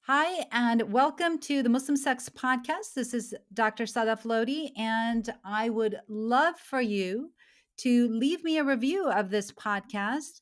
Hi, and welcome to the Muslim Sex Podcast. This is Dr. Sadaf Lodhi, and I would love for you to leave me a review of this podcast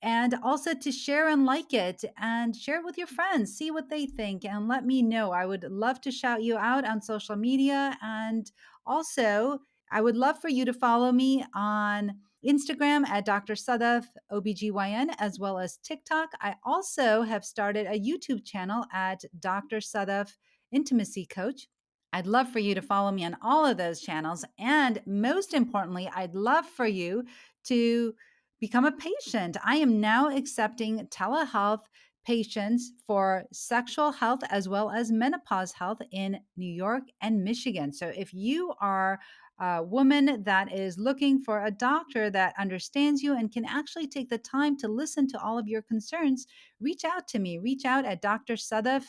and also to share and like it and share it with your friends, see what they think, and let me know. I would love to shout you out on social media. And also, I would love for you to follow me on Instagram at Dr. Sadaf OBGYN, as well as TikTok. I also have started a YouTube channel at Dr. Sadaf Intimacy Coach. I'd love for you to follow me on all of those channels. And most importantly, I'd love for you to become a patient. I am now accepting telehealth patients for sexual health as well as menopause health in New York and Michigan. So if you are a woman that is looking for a doctor that understands you and can actually take the time to listen to all of your concerns, reach out to me. Reach out at Dr. Sadaf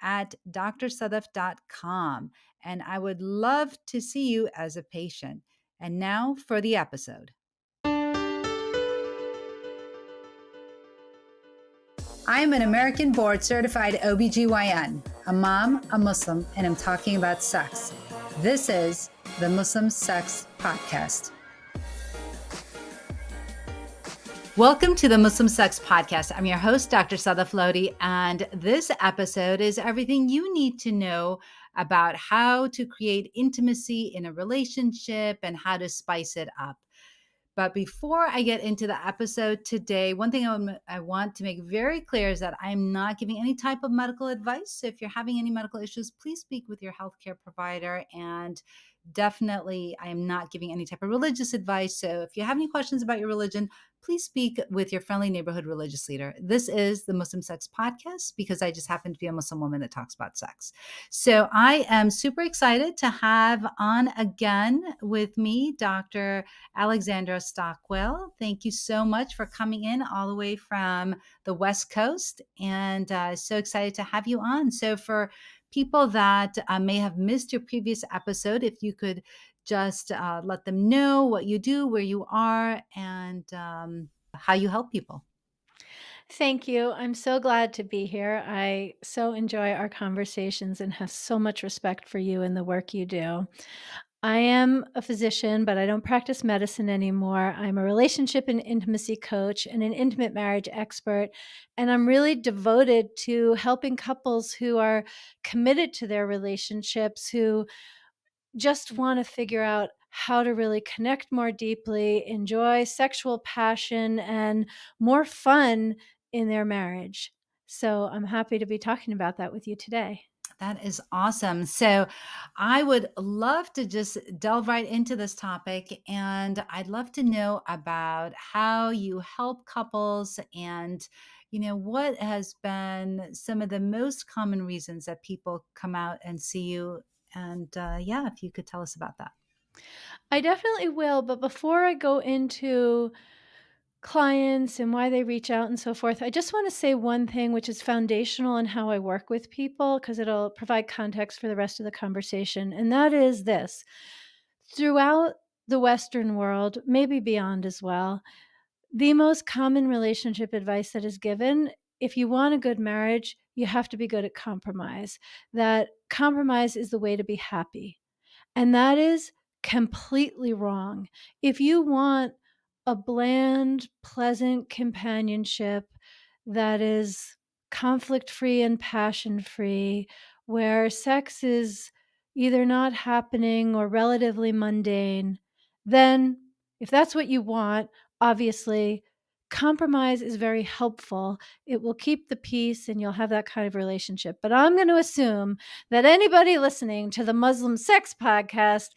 at drsadaf.com. And I would love to see you as a patient. And now for the episode. I'm an American board certified OBGYN, a mom, a Muslim, and I'm talking about sex. This is the Muslim Sex Podcast. Welcome to the Muslim Sex Podcast. I'm your host, Dr. Sadaf Lodhi, and this episode is everything you need to know about how to create intimacy in a relationship and how to spice it up. But before I get into the episode today, one thing I want to make very clear is that I'm not giving any type of medical advice. So if you're having any medical issues, please speak with your healthcare provider. And definitely, I am not giving any type of religious advice. So if you have any questions about your religion, please speak with your friendly neighborhood religious leader. This is the Muslim Sex Podcast because I just happen to be a Muslim woman that talks about sex. So I am super excited to have on again with me Dr. Alexandra Stockwell. Thank you so much for coming in all the way from the West Coast, and so excited to have you on. So for people that may have missed your previous episode, if you could just let them know what you do, where you are, and how you help people. Thank you. I'm so glad to be here. I so enjoy our conversations and have so much respect for you and the work you do. I am a physician, but I don't practice medicine anymore. I'm a relationship and intimacy coach and an intimate marriage expert. And I'm really devoted to helping couples who are committed to their relationships, who just want to figure out how to really connect more deeply, enjoy sexual passion, and more fun in their marriage. So I'm happy to be talking about that with you today. That is awesome. So, I would love to just delve right into this topic. And I'd love to know about how you help couples and, what has been some of the most common reasons that people come out and see you. And yeah, if you could tell us about that. I definitely will. But before I go into clients and why they reach out and so forth, I just want to say one thing which is foundational in how I work with people because it'll provide context for the rest of the conversation. And that is this: throughout the Western world, maybe beyond as well, the most common relationship advice that is given, if you want a good marriage, you have to be good at compromise. That compromise is the way to be happy. And that is completely wrong. If you want a bland, pleasant companionship that is conflict free and passion free, where sex is either not happening or relatively mundane, then if that's what you want, obviously compromise is very helpful. It will keep the peace and you'll have that kind of relationship. But I'm going to assume that anybody listening to the Muslim Sex Podcast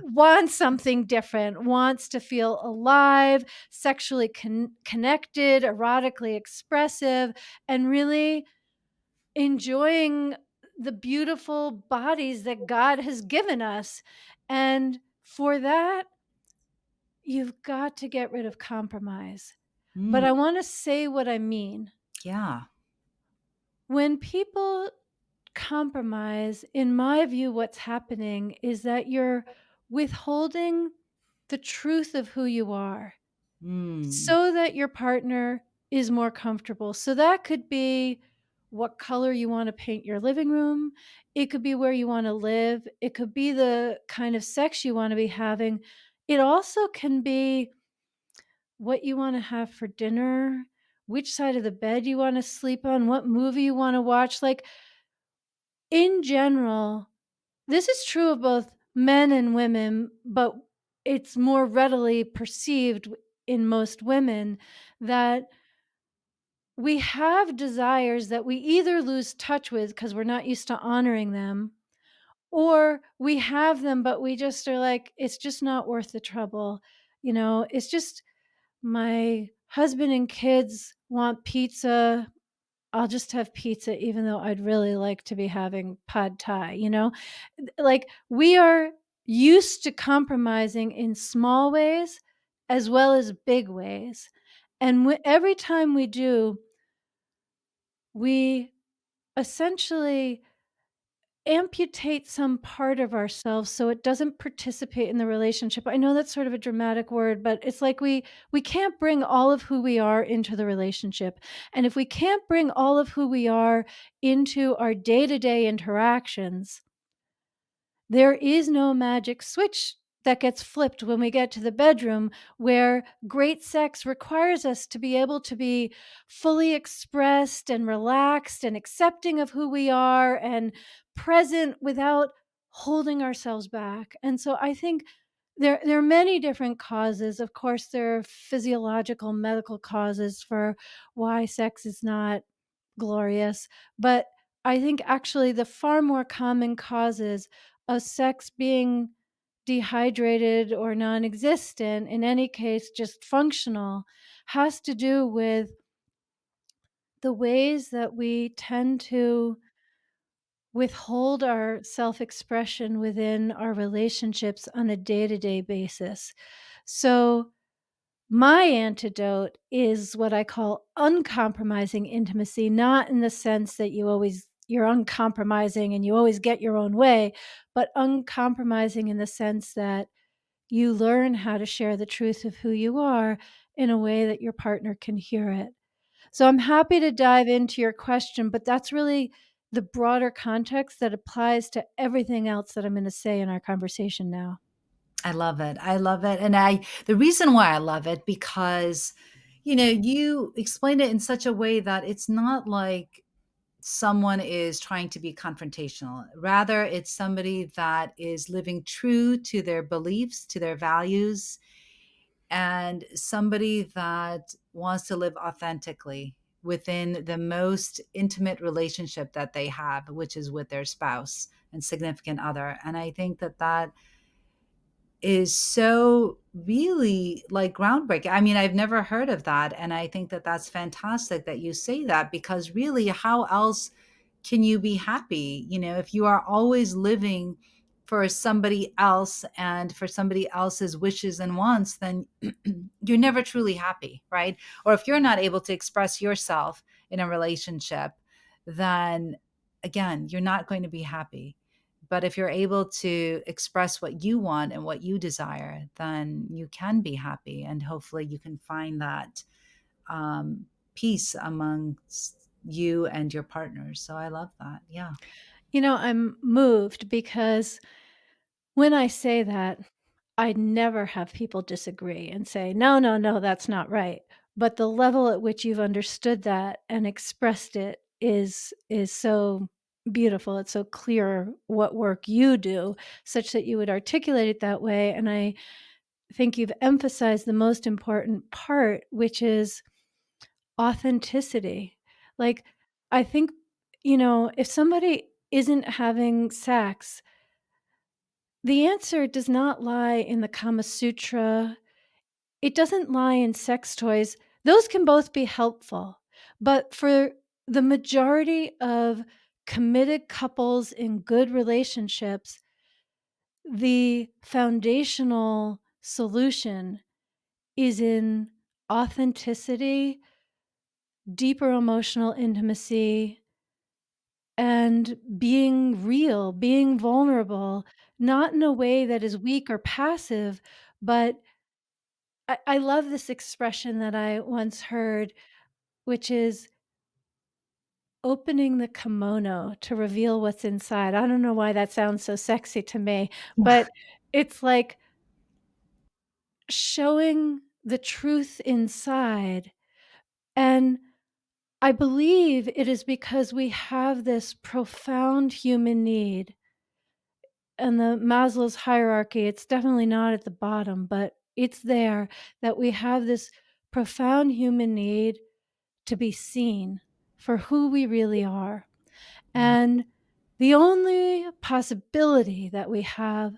wants something different, wants to feel alive, sexually connected, erotically expressive, and really enjoying the beautiful bodies that God has given us. And for that, you've got to get rid of compromise. But Mm, I want to say what I mean. yeah. When people compromise, in my view, what's happening is that you're withholding the truth of who you are Mm, so that your partner is more comfortable. So that could be what color you wanna paint your living room. It could be where you wanna live. It could be the kind of sex you wanna be having. It also can be what you wanna have for dinner, which side of the bed you wanna sleep on, what movie you wanna watch. Like, in general, this is true of both men and women, but it's more readily perceived in most women that we have desires that we either lose touch with because we're not used to honoring them, or we have them, but we just are like, it's just not worth the trouble. It's just my husband and kids want pizza. I'll just have pizza even though I'd really like to be having pad thai. Like, we are used to compromising in small ways as well as big ways. And every time we do, we essentially amputate some part of ourselves so it doesn't participate in the relationship. I know that's sort of a dramatic word, but it's like we can't bring all of who we are into the relationship. And if we can't bring all of who we are into our day-to-day interactions, there is no magic switch that gets flipped when we get to the bedroom, where great sex requires us to be able to be fully expressed and relaxed and accepting of who we are and present without holding ourselves back. And so I think there are many different causes. Of course, there are physiological, medical causes for why sex is not glorious, but I think actually the far more common causes of sex being dehydrated or non-existent, in any case just functional, has to do with the ways that we tend to withhold our self-expression within our relationships on a day-to-day basis. So my antidote is what I call uncompromising intimacy, not in the sense that you're uncompromising and you always get your own way, but uncompromising in the sense that you learn how to share the truth of who you are in a way that your partner can hear it. So I'm happy to dive into your question, but that's really the broader context that applies to everything else that I'm going to say in our conversation now. I love it. I love it. And the reason why I love it, because, you explained it in such a way that it's not like someone is trying to be confrontational. Rather, it's somebody that is living true to their beliefs, to their values, and somebody that wants to live authentically within the most intimate relationship that they have, which is with their spouse and significant other. And I think that is so really like groundbreaking. I mean, I've never heard of that. And I think that that's fantastic that you say that, because really, how else can you be happy? If you are always living for somebody else and for somebody else's wishes and wants, then you're never truly happy, right? Or if you're not able to express yourself in a relationship, then again, you're not going to be happy. But if you're able to express what you want and what you desire, then you can be happy. And hopefully you can find that peace amongst you and your partners. So I love that. Yeah. I'm moved because when I say that, I never have people disagree and say, "No, no, no, that's not right." But the level at which you've understood that and expressed it is so beautiful. It's so clear what work you do such that you would articulate it that way, and I think you've emphasized the most important part, which is authenticity. Like, I think, if somebody isn't having sex, the answer does not lie in the Kama Sutra. It doesn't lie in sex toys. Those can both be helpful. But for the majority of committed couples in good relationships, the foundational solution is in authenticity, deeper emotional intimacy, and being real, being vulnerable, not in a way that is weak or passive, but I love this expression that I once heard, which is opening the kimono to reveal what's inside. I don't know why that sounds so sexy to me, but it's like showing the truth inside. And I believe it is because we have this profound human need. And the Maslow's hierarchy, it's definitely not at the bottom, but it's there, that we have this profound human need to be seen for who we really are. Yeah. And the only possibility that we have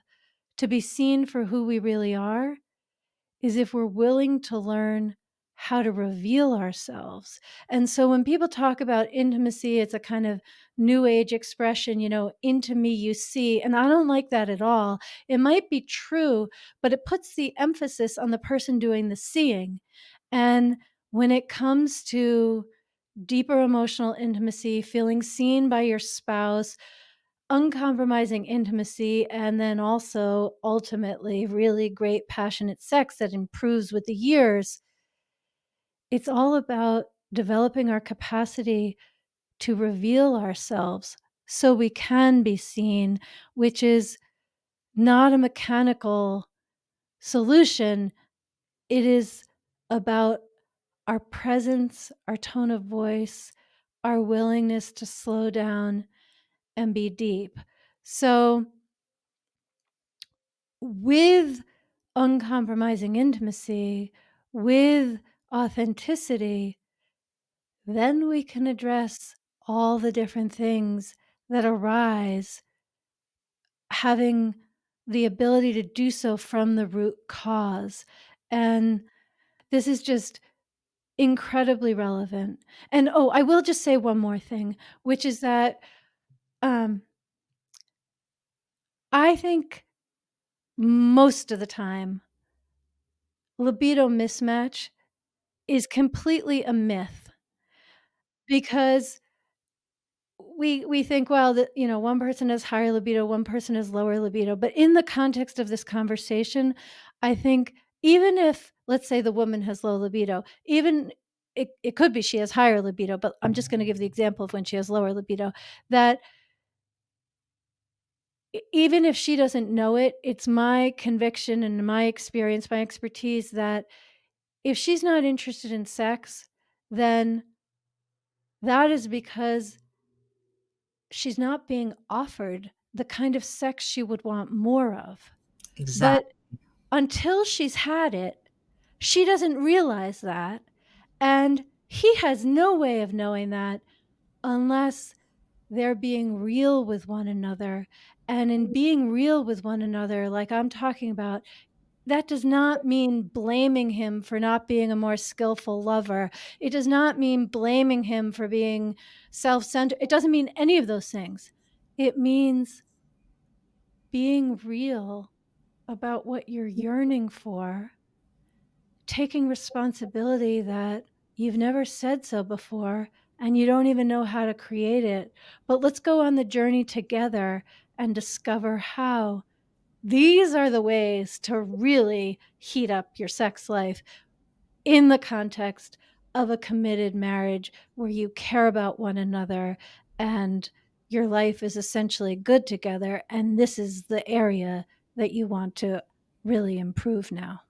to be seen for who we really are is if we're willing to learn how to reveal ourselves. And so when people talk about intimacy, it's a kind of new age expression, into me you see. And I don't like that at all. It might be true, but it puts the emphasis on the person doing the seeing. And when it comes to deeper emotional intimacy, feeling seen by your spouse, uncompromising intimacy, and then also ultimately really great passionate sex that improves with the years, it's all about developing our capacity to reveal ourselves so we can be seen, which is not a mechanical solution. It is about our presence, our tone of voice, our willingness to slow down and be deep. So, with uncompromising intimacy, with authenticity, then we can address all the different things that arise, having the ability to do so from the root cause. And this is just incredibly relevant. And oh, I will just say one more thing, which is that um, I think most of the time, libido mismatch is completely a myth because we think, well, that one person has higher libido, one person has lower libido. But in the context of this conversation, I think even if, let's say, the woman has low libido, even it could be she has higher libido, but I'm just going to give the example of when she has lower libido, that even if she doesn't know it, it's my conviction and my experience, my expertise that if she's not interested in sex, then that is because she's not being offered the kind of sex she would want more of. Exactly. But until she's had it, she doesn't realize that, and he has no way of knowing that unless they're being real with one another. And in being real with one another, like I'm talking about, that does not mean blaming him for not being a more skillful lover. It does not mean blaming him for being self-centered. It doesn't mean any of those things. It means being real about what you're yearning for, taking responsibility that you've never said so before and you don't even know how to create it. But let's go on the journey together and discover how. These are the ways to really heat up your sex life in the context of a committed marriage where you care about one another and your life is essentially good together. And this is the area that you want to really improve now.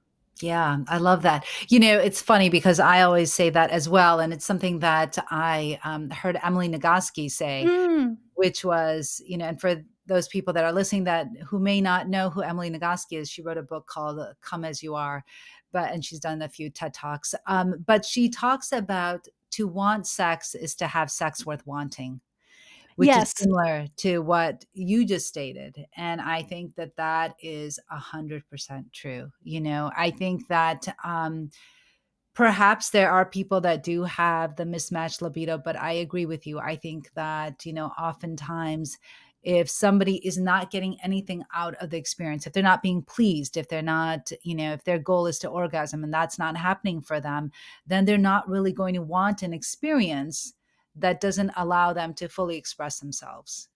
Yeah, I love that. It's funny because I always say that as well, and it's something that I, heard Emily Nagoski say, Mm. which was, and for those people that are listening that who may not know who Emily Nagoski is, she wrote a book called Come As You Are, and she's done a few TED Talks. But she talks about to want sex is to have sex worth wanting, which is Yes. similar to what you just stated. And I think that that is 100% true. I think that, perhaps there are people that do have the mismatched libido, but I agree with you. I think that, oftentimes if somebody is not getting anything out of the experience, if they're not being pleased, if they're not, if their goal is to orgasm and that's not happening for them, then they're not really going to want an experience that doesn't allow them to fully express themselves.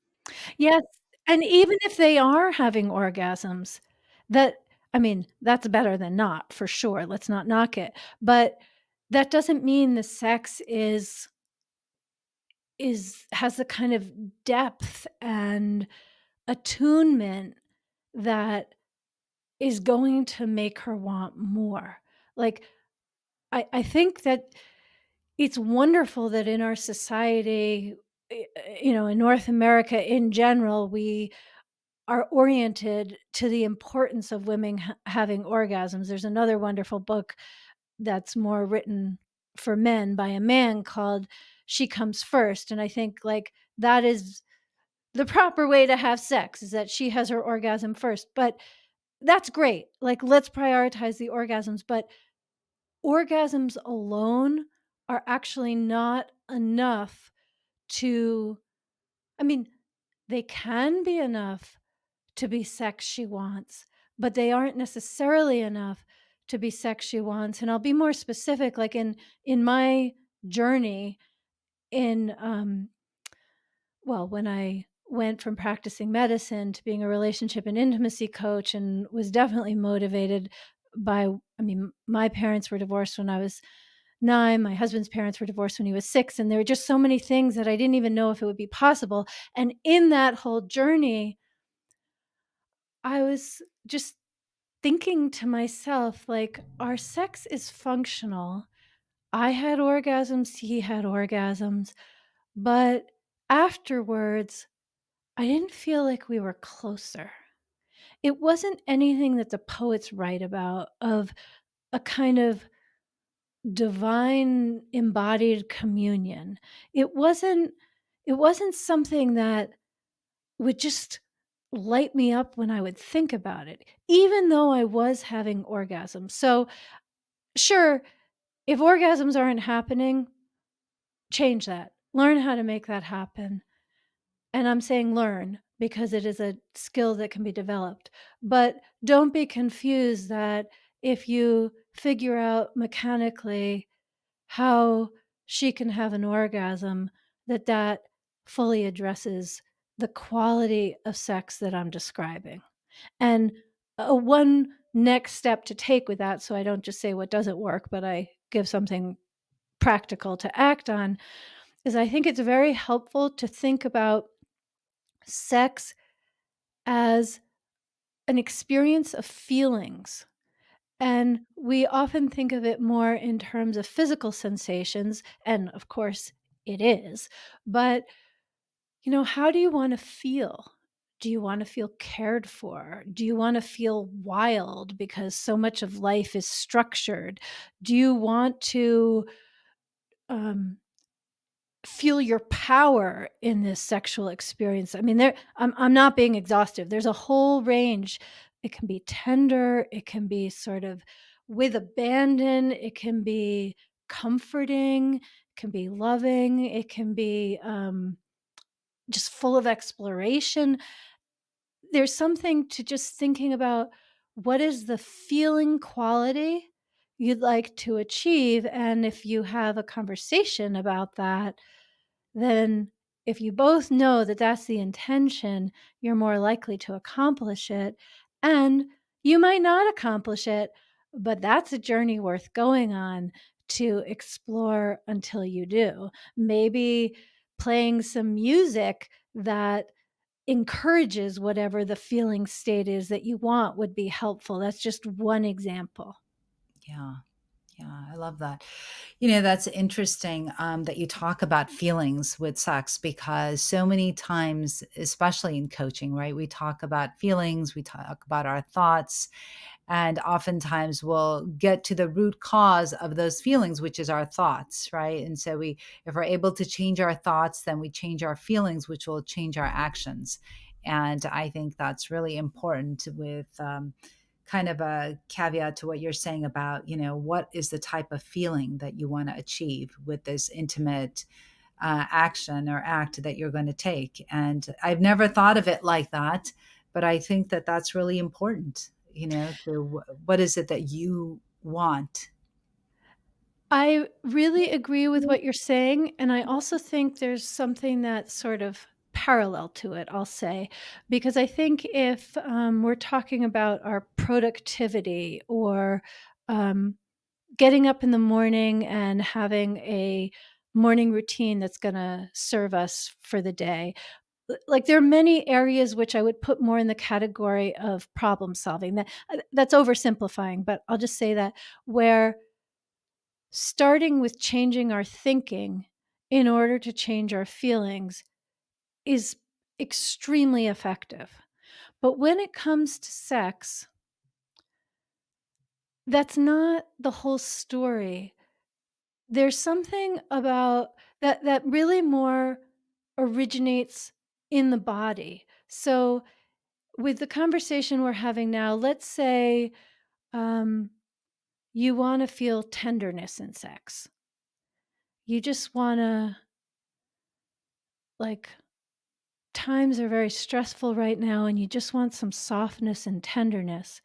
Yes. And even if they are having orgasms, that I mean, that's better than not for sure. Let's not knock it. But that doesn't mean the sex is has the kind of depth and attunement that is going to make her want more. Like, I think that it's wonderful that in our society, in North America in general, we are oriented to the importance of women having orgasms. There's another wonderful book that's more written for men by a man called She Comes First. And I think like that is the proper way to have sex is that she has her orgasm first. But that's great. Like, let's prioritize the orgasms. But orgasms alone are actually not enough to, I mean, they can be enough to be sex she wants, but they aren't necessarily enough to be sex she wants. And I'll be more specific, like in my journey in when I went from practicing medicine to being a relationship and intimacy coach and was definitely motivated by, I mean, my parents were divorced when I was 9, my husband's parents were divorced when he was 6, and there were just so many things that I didn't even know if it would be possible. And in that whole journey, I was just thinking to myself, like, our sex is functional. I had orgasms, he had orgasms, but afterwards, I didn't feel like we were closer. It wasn't anything that the poets write about of a kind of divine embodied communion. It wasn't it wasn't something that would just light me up when I would think about it, even though I was having orgasms. So, sure, if orgasms aren't happening, change that. Learn how to make that happen. And I'm saying learn because it is a skill that can be developed. But don't be confused that if you figure out mechanically how she can have an orgasm, that fully addresses the quality of sex that I'm describing. And one next step to take with that, so I don't just say what doesn't work, but I give something practical to act on, is I think it's very helpful to think about sex as an experience of feelings. And we often think of it more in terms of physical sensations, and of course it is. But, how do you want to feel? Do you want to feel cared for? Do you want to feel wild because so much of life is structured? Do you want to um, feel your power in this sexual experience? I mean, I'm not being exhaustive. There's a whole range. It can be tender, it can be sort of with abandon, it can be comforting, it can be loving, it can be just full of exploration. There's something to just thinking about what is the feeling quality you'd like to achieve. And if you have a conversation about that, then if you both know that that's the intention, you're more likely to accomplish it. And you might not accomplish it, but that's a journey worth going on to explore until you do. Maybe playing some music that encourages whatever the feeling state is that you want would be helpful. That's just one example. Yeah. Yeah, I love that. That's interesting that you talk about feelings with sex because so many times, especially in coaching, right? We talk about feelings, we talk about our thoughts, and oftentimes we'll get to the root cause of those feelings, which is our thoughts, right? And so if we're able to change our thoughts, then we change our feelings, which will change our actions. And I think that's really important with kind of a caveat to what you're saying about, what is the type of feeling that you want to achieve with this intimate action or act that you're going to take. And I've never thought of it like that, but I think that that's really important, to what is it that you want? I really agree with what you're saying, and I also think there's something that's sort of parallel to it, I'll say, because I think if we're talking about our productivity or um, getting up in the morning and having a morning routine that's gonna serve us for the day. Like, there are many areas which I would put more in the category of problem solving. That's oversimplifying, but I'll just say that where starting with changing our thinking in order to change our feelings is extremely effective. But when it comes to sex, that's not the whole story. There's something about that really more originates in the body. So, with the conversation we're having now, let's say, um, you wanna feel tenderness in sex. You just wanna, like, times are very stressful right now, and you just want some softness and tenderness.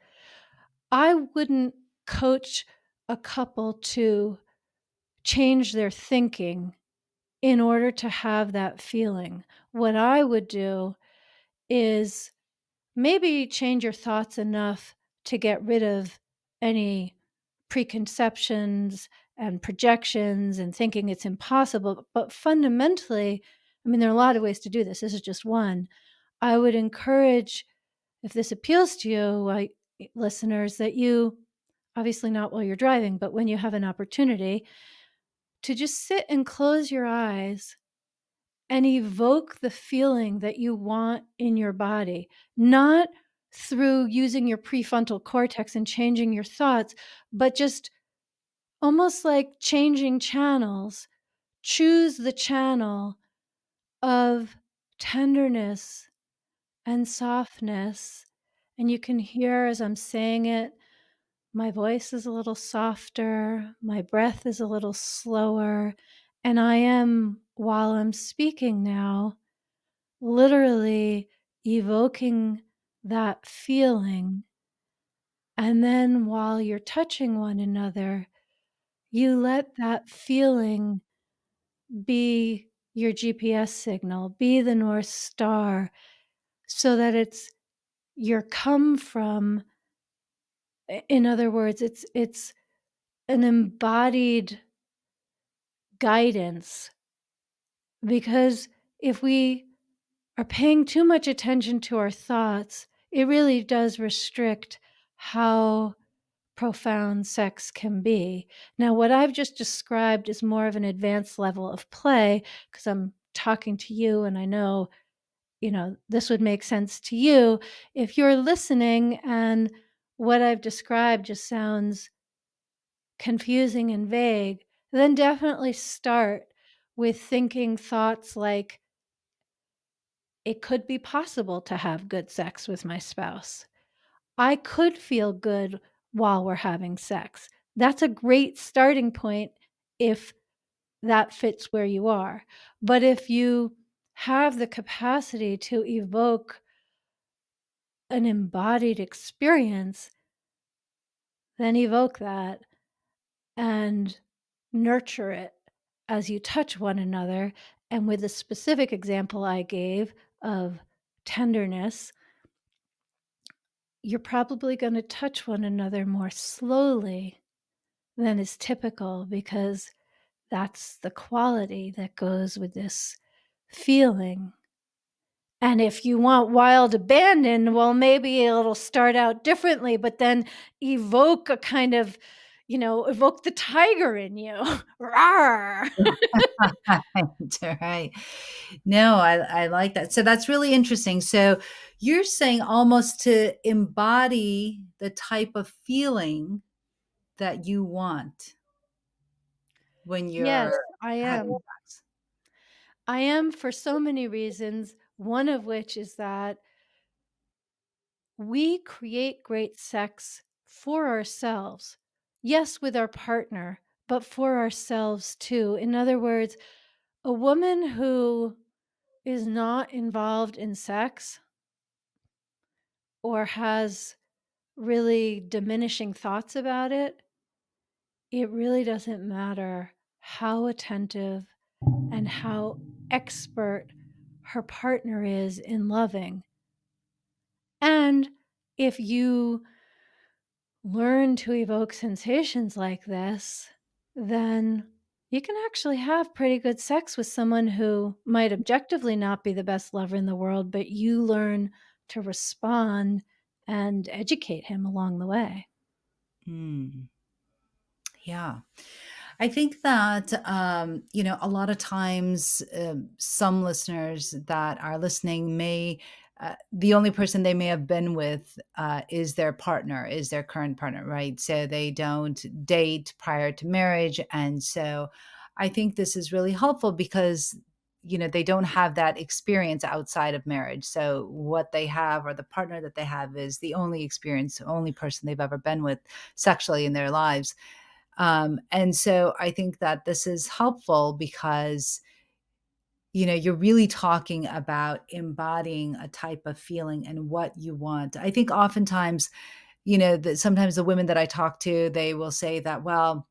I wouldn't coach a couple to change their thinking in order to have that feeling. What I would do is maybe change your thoughts enough to get rid of any preconceptions and projections and thinking it's impossible. But fundamentally, I mean, there are a lot of ways to do this. This is just one. I would encourage, if this appeals to you, listeners, that you, obviously not while you're driving, but when you have an opportunity, to just sit and close your eyes and evoke the feeling that you want in your body, not through using your prefrontal cortex and changing your thoughts, but just almost like changing channels. Choose the channel of tenderness and softness. And you can hear as I'm saying it, my voice is a little softer, my breath is a little slower, and I am, while I'm speaking now, literally evoking that feeling. And then while you're touching one another, you let that feeling be your GPS signal, be the North Star, so that it's your come from. In other words, it's an embodied guidance, because if we are paying too much attention to our thoughts, it really does restrict how profound sex can be. Now, what I've just described is more of an advanced level of play because I'm talking to you and I know, this would make sense to you. If you're listening and what I've described just sounds confusing and vague, then definitely start with thinking thoughts like, it could be possible to have good sex with my spouse. I could feel good while we're having sex. That's a great starting point if that fits where you are. But if you have the capacity to evoke an embodied experience, then evoke that and nurture it as you touch one another. And with the specific example I gave of tenderness, you're probably going to touch one another more slowly than is typical because that's the quality that goes with this feeling. And if you want wild abandon, well, maybe it'll start out differently, but then evoke a kind of, evoke the tiger in you. Rawr. Right, right. No, I like that. So that's really interesting. So you're saying almost to embody the type of feeling that you want when Yes, you're I having am. sex. I am for so many reasons, one of which is that we create great sex for ourselves. Yes, with our partner, but for ourselves too. In other words, a woman who is not involved in sex or has really diminishing thoughts about it, it really doesn't matter how attentive and how expert her partner is in loving. And if you learn to evoke sensations like this, then You can actually have pretty good sex with someone who might objectively not be the best lover in the world, but you learn to respond and educate him along the way. Mm, yeah. I think that, a lot of times, some listeners that are listening may, the only person they may have been with is their partner, is their current partner, right? So they don't date prior to marriage. And so I think this is really helpful because, they don't have that experience outside of marriage. So what they have, or the partner that they have, is the only experience, the only person they've ever been with sexually in their lives. And so I think that this is helpful because, you're really talking about embodying a type of feeling and what you want. I think oftentimes, that sometimes the women that I talk to, they will say that, well,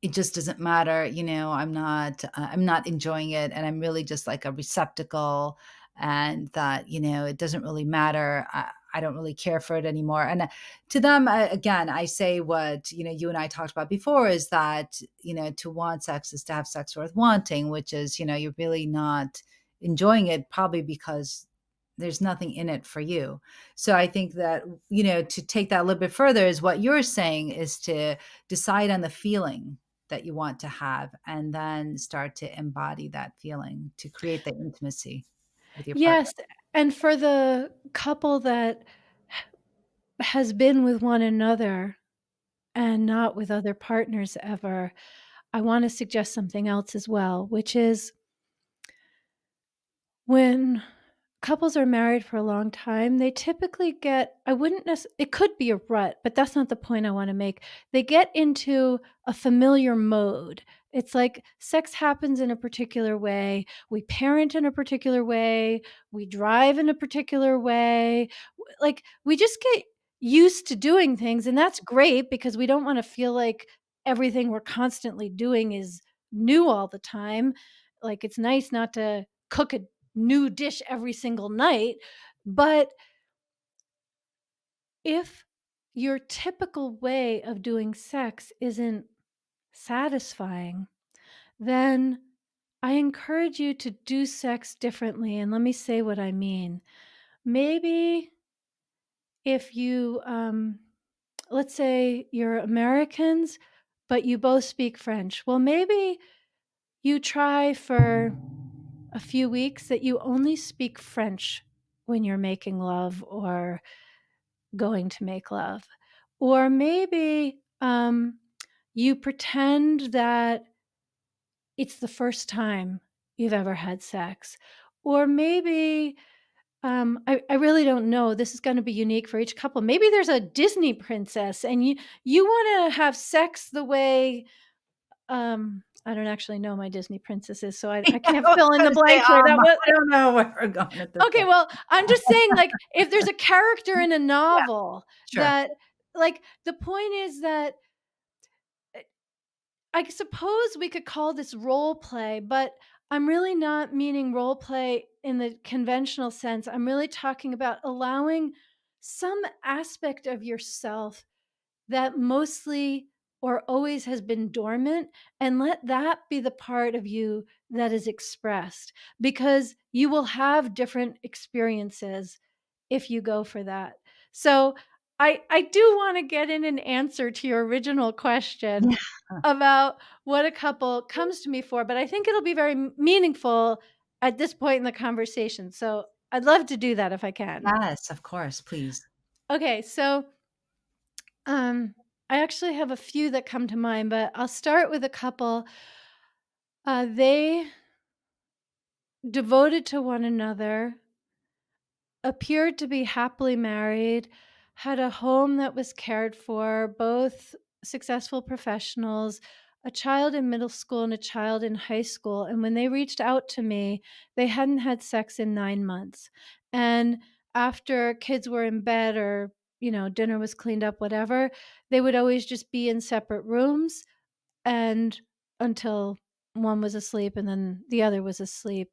it just doesn't matter, I'm not enjoying it, and I'm really just like a receptacle, and that, it doesn't really matter. I don't really care for it anymore. And to them, again, I say what, you and I talked about before, is that, to want sex is to have sex worth wanting, which is, you're really not enjoying it, probably because there's nothing in it for you. So I think that, to take that a little bit further, is what you're saying, is to decide on the feeling that you want to have, and then start to embody that feeling to create the intimacy with your partner. Yes, and for the couple that has been with one another and not with other partners ever, I wanna suggest something else as well, which is when couples are married for a long time, they typically get I wouldn't nec it could be a rut, but that's not the point I wanna make. They get into a familiar mode. It's like sex happens in a particular way, we parent in a particular way, we drive in a particular way. Like, we just get used to doing things, and that's great because we don't wanna feel like everything we're constantly doing is new all the time. Like, it's nice not to cook a new dish every single night, but if your typical way of doing sex isn't satisfying, then I encourage you to do sex differently, and let me say what I mean. Maybe if you, let's say you're Americans, but you both speak French. Well, maybe you try for a few weeks that you only speak French when you're making love or going to make love. Or maybe you pretend that it's the first time you've ever had sex. Or maybe I really don't know. This is going to be unique for each couple. Maybe there's a Disney princess and you want to have sex the way I don't actually know my Disney princesses, so I Yeah, can't I was fill in the gonna say, blank here. That was I don't know where we're going with this okay. one. Well, I'm just saying, like, if there's a character in a Yeah, novel sure. that, like, the point is that I suppose we could call this role play, but I'm really not meaning role play in the conventional sense. I'm really talking about allowing some aspect of yourself that mostly or always has been dormant, and let that be the part of you that is expressed, because you will have different experiences if you go for that. So I do want to get in an answer to your original question Yeah. about what a couple comes to me for, but I think it'll be very meaningful at this point in the conversation. So I'd love to do that if I can. Yes, of course, please. Okay, so um, I actually have a few that come to mind, but I'll start with a couple. They devoted to one another, appeared to be happily married, had a home that was cared for, both successful professionals, a child in middle school and a child in high school. And when they reached out to me, they hadn't had sex in 9 months. And after kids were in bed or, dinner was cleaned up, whatever, they would always just be in separate rooms and until one was asleep and then the other was asleep.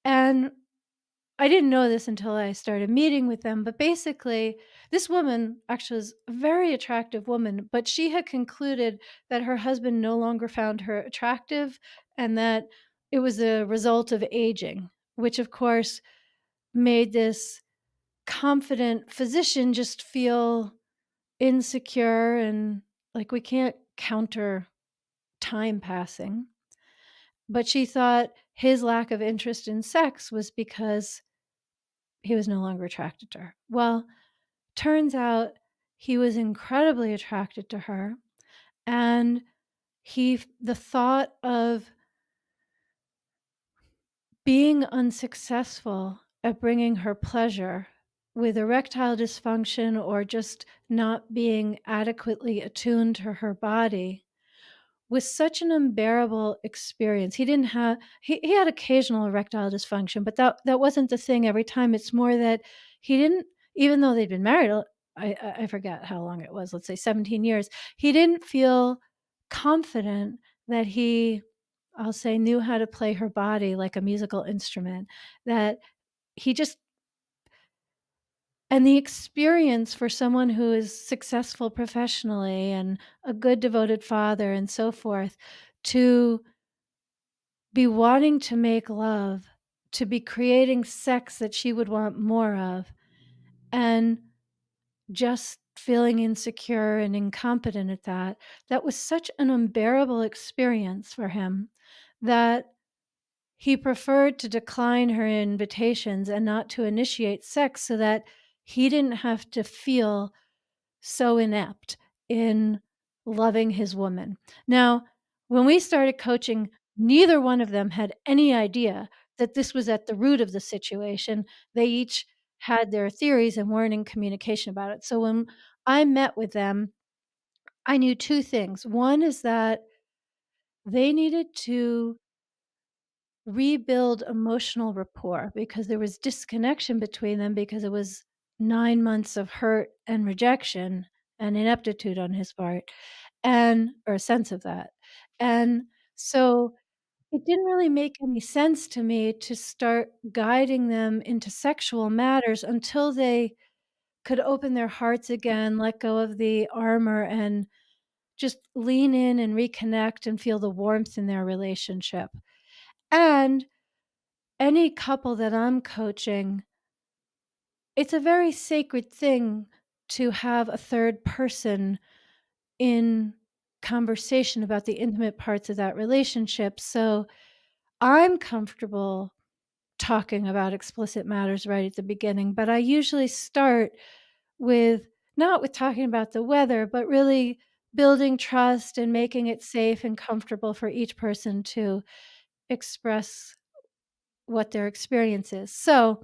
And I didn't know this until I started meeting with them, but basically, this woman actually was a very attractive woman, but she had concluded that her husband no longer found her attractive and that it was a result of aging, which of course made this confident physician just feel insecure and like we can't counter time passing. But she thought his lack of interest in sex was because he was no longer attracted to her. Well, turns out he was incredibly attracted to her, and the thought of being unsuccessful at bringing her pleasure with erectile dysfunction or just not being adequately attuned to her body was such an unbearable experience. He didn't have he had occasional erectile dysfunction, but that wasn't the thing every time. It's more that he didn't, even though they'd been married, I forget how long it was, let's say 17 years, he didn't feel confident that he, I'll say, knew how to play her body like a musical instrument, that he just and the experience for someone who is successful professionally and a good devoted father and so forth, to be wanting to make love, to be creating sex that she would want more of, and just feeling insecure and incompetent at that, that was such an unbearable experience for him that he preferred to decline her invitations and not to initiate sex so that he didn't have to feel so inept in loving his woman. Now, when we started coaching, neither one of them had any idea that this was at the root of the situation. They each had their theories and weren't in communication about it. So when I met with them, I knew 2 things. One is that they needed to rebuild emotional rapport because there was disconnection between them because it was 9 months of hurt and rejection and ineptitude on his part, and or a sense of that. And so it didn't really make any sense to me to start guiding them into sexual matters until they could open their hearts again, let go of the armor, and just lean in and reconnect and feel the warmth in their relationship. And any couple that I'm coaching, it's a very sacred thing to have a third person in conversation about the intimate parts of that relationship. So I'm comfortable talking about explicit matters right at the beginning, but I usually start with not with talking about the weather, but really building trust and making it safe and comfortable for each person to express what their experience is. So,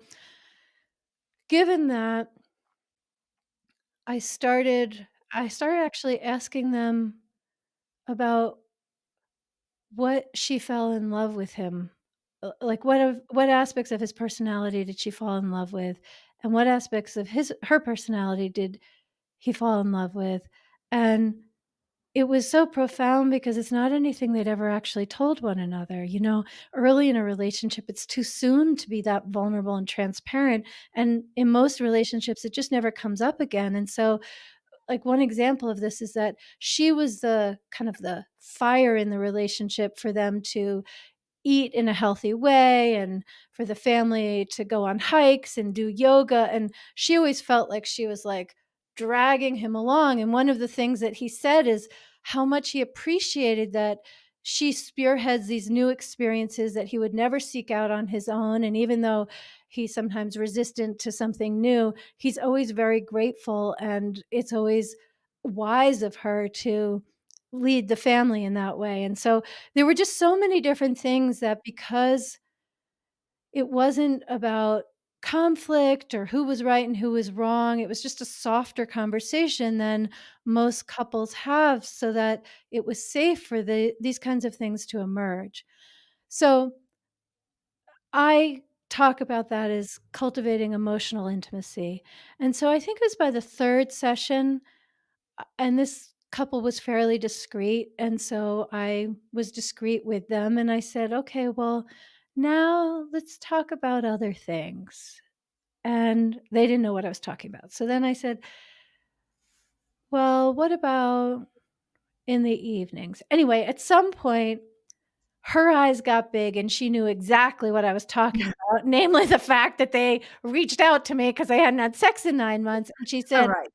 given that, I started actually asking them about what she fell in love with him, like, what aspects of his personality did she fall in love with, and what aspects of her personality did he fall in love with, and it was so profound because it's not anything they'd ever actually told one another. Early in a relationship, it's too soon to be that vulnerable and transparent, and in most relationships, it just never comes up again, and so like one example of this is that she was the kind of the fire in the relationship for them to eat in a healthy way and for the family to go on hikes and do yoga, and she always felt like she was, like, dragging him along, and one of the things that he said is how much he appreciated that she spearheads these new experiences that he would never seek out on his own, and even though he's sometimes resistant to something new, he's always very grateful, and it's always wise of her to lead the family in that way, and so there were just so many different things that because it wasn't about conflict or who was right and who was wrong, it was just a softer conversation than most couples have so that it was safe for these kinds of things to emerge. So, I talk about that as cultivating emotional intimacy, and so I think it was by the 3rd session, and this couple was fairly discreet, and so I was discreet with them, and I said, "Okay, well, Now let's talk about other things. And they didn't know what I was talking about. So then I said, well, what about in the evenings? Anyway, at some point, her eyes got big and she knew exactly what I was talking about, namely the fact that they reached out to me because I hadn't had sex in 9 months. And she All said, right.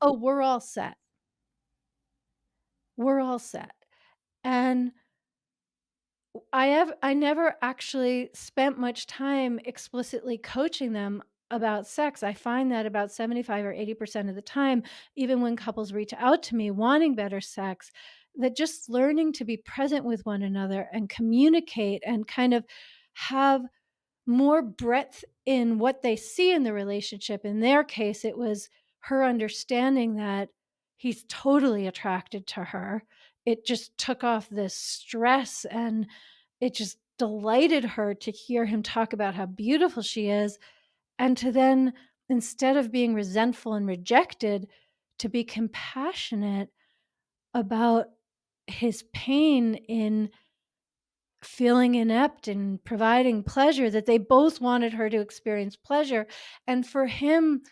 oh, we're all set. We're all set. And I never actually spent much time explicitly coaching them about sex. I find that about 75 or 80% of the time, even when couples reach out to me wanting better sex, that just learning to be present with one another and communicate and kind of have more breadth in what they see in the relationship. In their case, it was her understanding that he's totally attracted to her. It just took off this stress, and it just delighted her to hear him talk about how beautiful she is, and to then, instead of being resentful and rejected, to be compassionate about his pain in feeling inept and providing pleasure, that they both wanted her to experience pleasure. And for him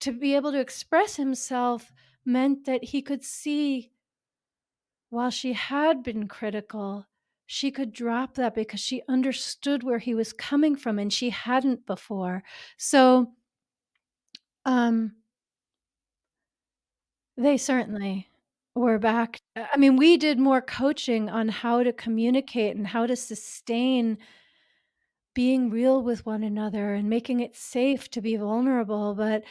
to be able to express himself meant that he could see, while she had been critical, she could drop that because she understood where he was coming from and she hadn't before. So, um, they certainly were back. I mean, we did more coaching on how to communicate and how to sustain being real with one another and making it safe to be vulnerable. But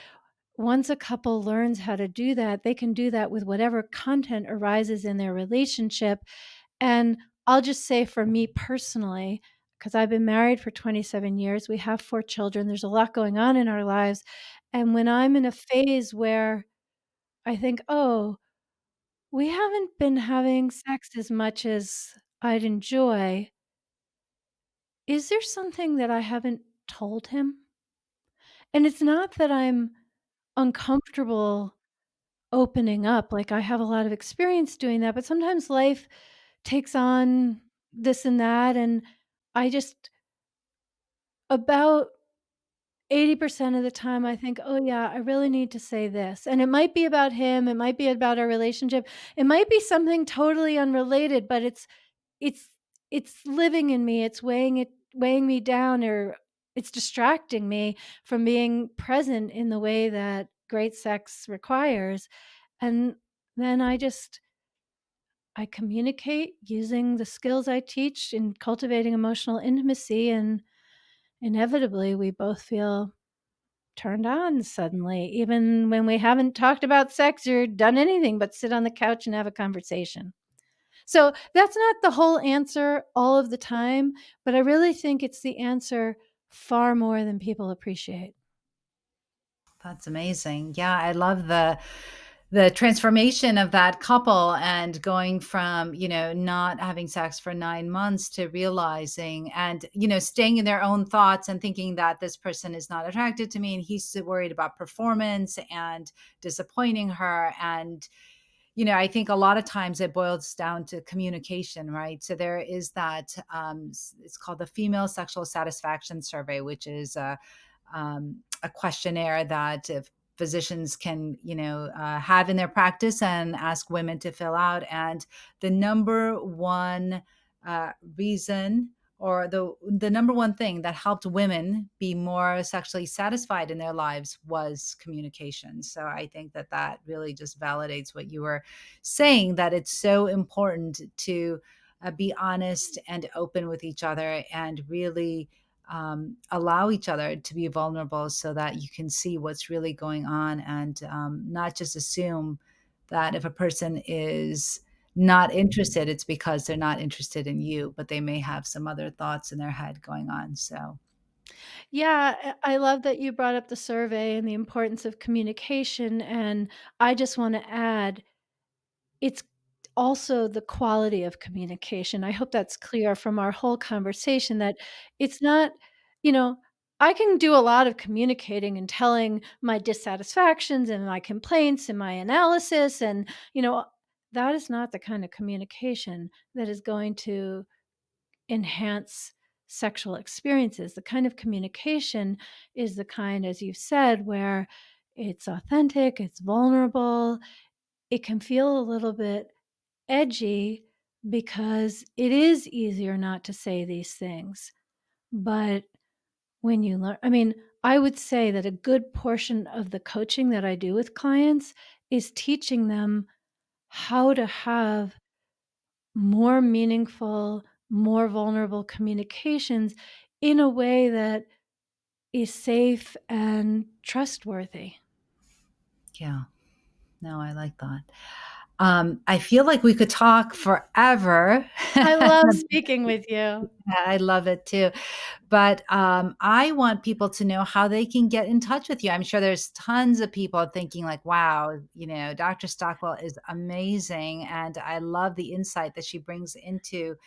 once a couple learns how to do that, they can do that with whatever content arises in their relationship. And I'll just say for me personally, because I've been married for 27 years, we have 4 children, there's a lot going on in our lives. And when I'm in a phase where I think, oh, we haven't been having sex as much as I'd enjoy, is there something that I haven't told him? And it's not that I'm uncomfortable opening up, like, I have a lot of experience doing that, but sometimes life takes on this and that, and I just about 80% of the time, I think, "Oh, yeah, I really need to say this." And it might be about him, it might be about our relationship, it might be something totally unrelated, but it's it's living in me, it's weighing me down, or it's distracting me from being present in the way that great sex requires. And then I communicate using the skills I teach in cultivating emotional intimacy, and inevitably we both feel turned on suddenly, even when we haven't talked about sex or done anything but sit on the couch and have a conversation. So that's not the whole answer all of the time, but I really think it's the answer far more than people appreciate. That's amazing. Yeah, I love the transformation of that couple and going from, not having sex for 9 months to realizing and, staying in their own thoughts and thinking that this person is not attracted to me and he's so worried about performance and disappointing her. And I think a lot of times it boils down to communication, right? So there is that, it's called the Female Sexual Satisfaction Survey, which is a questionnaire that if physicians can, have in their practice and ask women to fill out. And the number one reason or the number one thing that helped women be more sexually satisfied in their lives was communication. So I think that that really just validates what you were saying, that it's so important to be honest and open with each other and really allow each other to be vulnerable so that you can see what's really going on and not just assume that if a person is not interested, it's because they're not interested in you, but they may have some other thoughts in their head going on. So, Yeah, I love that you brought up the survey and the importance of communication. And I just want to add, it's also the quality of communication. I hope that's clear from our whole conversation, that it's not, you know, I can do a lot of communicating and telling my dissatisfactions and my complaints and my analysis. And, that is not the kind of communication that is going to enhance sexual experiences. The kind of communication is the kind, as you said, where it's authentic, it's vulnerable. It can feel a little bit edgy because it is easier not to say these things. But when you learn, I mean, I would say that a good portion of the coaching that I do with clients is teaching them how to have more meaningful, more vulnerable communications in a way that is safe and trustworthy. Yeah. No, I like that. I feel like we could talk forever. I love speaking with you. I love it too. But I want people to know how they can get in touch with you. I'm sure there's tons of people thinking, like, wow, Dr. Stockwell is amazing. And I love the insight that she brings into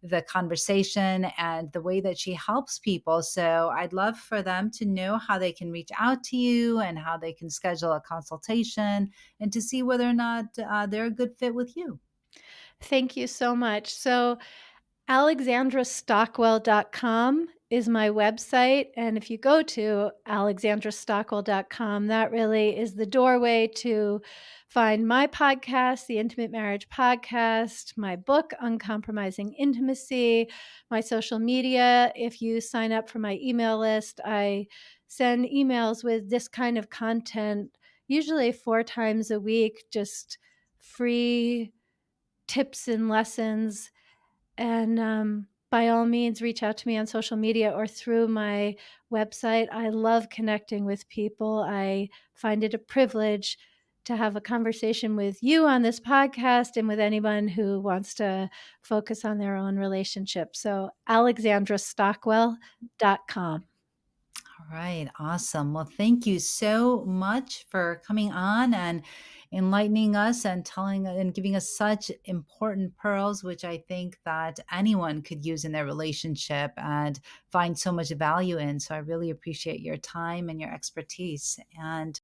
the conversation and the way that she helps people. So I'd love for them to know how they can reach out to you and how they can schedule a consultation and to see whether or not they're a good fit with you. Thank you so much. So, alexandrastockwell.com is my website, and if you go to alexandrastockwell.com, that really is the doorway to find my podcast, the Intimate Marriage Podcast, my book, Uncompromising Intimacy, my social media. If you sign up for my email list, I send emails with this kind of content, usually 4 times a week, just free tips and lessons. And by all means, reach out to me on social media or through my website. I love connecting with people. I find it a privilege to have a conversation with you on this podcast and with anyone who wants to focus on their own relationship. So, alexandrastockwell.com. All right, awesome. Well, thank you so much for coming on and enlightening us and telling and giving us such important pearls, which I think that anyone could use in their relationship and find so much value in. So I really appreciate your time and your expertise. And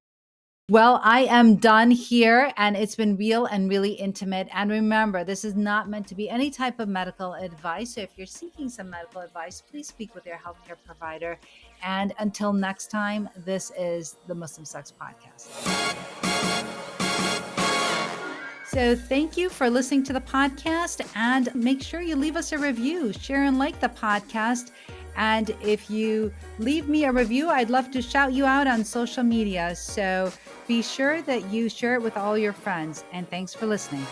well, I am done here, and it's been real and really intimate. And remember, this is not meant to be any type of medical advice. So if you're seeking some medical advice, please speak with your healthcare provider. And until next time, this is the Muslim Sex Podcast. So thank you for listening to the podcast, and make sure you leave us a review, share and like the podcast. And if you leave me a review, I'd love to shout you out on social media. So be sure that you share it with all your friends. And thanks for listening.